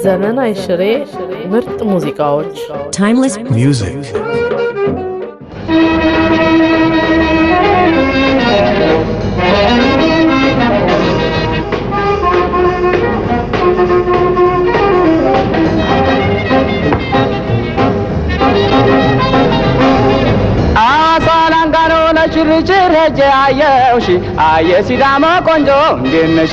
ዘመን አይሽሬ ምርጥ ሙዚቃዎች Timeless music. ችርችር ሄጄ አየውሽ አየ ሲዳማ ቆንጆ እንዴት ነሽ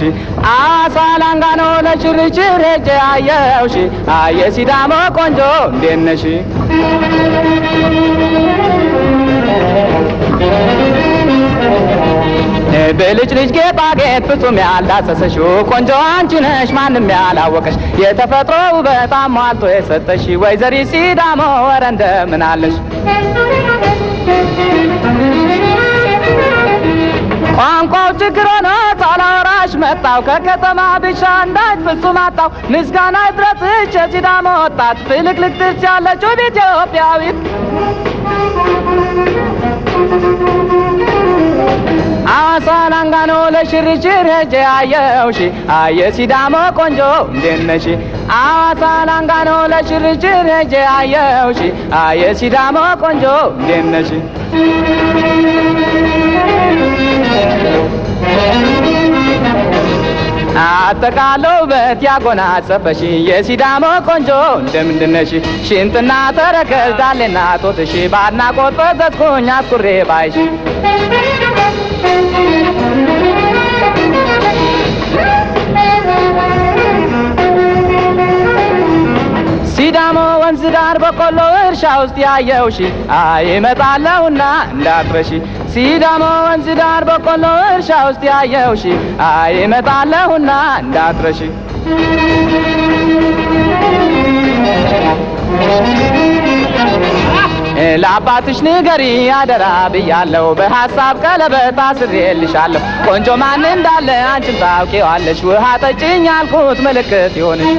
አሳላንጋኖ ለችርችር ሄጄ አየውሽ አየ ሲዳማ ቆንጆ እንዴት ነሽ በልጅ ልጅ ጌጣጌጥ ፍጹም ያላሰሰሽው ቆንጆ አንቺ ነሽ ማንም ያላወቀሽ የተፈጥሮ ውበት አሟልቶ የሰጠሽ ወይዘሪት ሲዳማ ወረ እንደምን አለሽ ቋንቋው ችግር ሆኖ ታላወራሽ መጣው ከከተማ ብቻ እንዳት ፍጹም አጣው ምስጋና ይድረስሽ የሲዳማ ወጣት ፍልቅልቅ ጥርስ ያለችው ኢትዮጵያዊት አሳላንጋኖ ለሽርሽር ሄጄ አየውሽ አየ ሲዳማ ቆንጆ እንዴት ነሽ አሳላንጋኖ ለሽርሽር ሄጄ አየውሽ አየ ሲዳማ ቆንጆ እንዴት ነሽ አጠቃለው በት ያጎናጸፈሽ የሲዳማ ቆንጆ እንደምንድነሽ ሽንጥና ተረከዝ ዳሌና ጦትሽ ባድናቆት ፈዘዝኩኝ አትኩሬ ባይሽ ሲዳማ ወንዝ ዳር በቆሎ እርሻ ውስጥ ያየውሽ አይመጣለሁና እንዳትረሺ ሲዳማ ወንዝ ዳር በቆሎ እርሻ ውስጥ ያየውሽ አይመጣለሁና እንዳትረሺ ለአባትሽ ንገሪ አደራ ብያለሁ በሐሳብ ቀለበት አስሬልሻለሁ ቆንጆ ማን እንዳለ አንቺም ታውቂዋለሽ ውሃ ጠጪኝ አልኩት ምልክት ይሆንሽ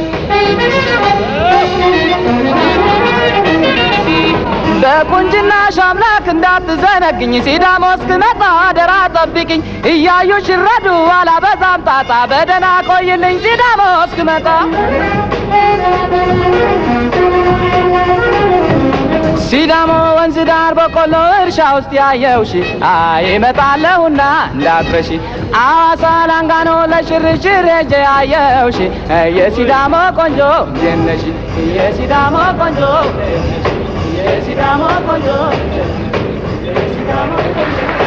በቁንጅናሽ አምላክ እንዳትዘነግኝ ሲዳማ እስክመጣ አደራ ጠብቂኝ እያዩሽ ይረዱ አላበዛም ጣጣ በደህና ቆይልኝ ሲዳማ እስክመጣ ሲዳማ ወንዝ ዳር በቆሎ እርሻ ውስጥ ያየውሽ አይመጣለሁና እንዳትረሺ አሳላንጋኖ ለሽርሽር ሄጄ አየውሽ የሲዳማ ቆንጆ እንዴት ነሽ የሲዳማ ቆንጆ የሲዳማ ቆንጆ የሲዳማ ቆንጆ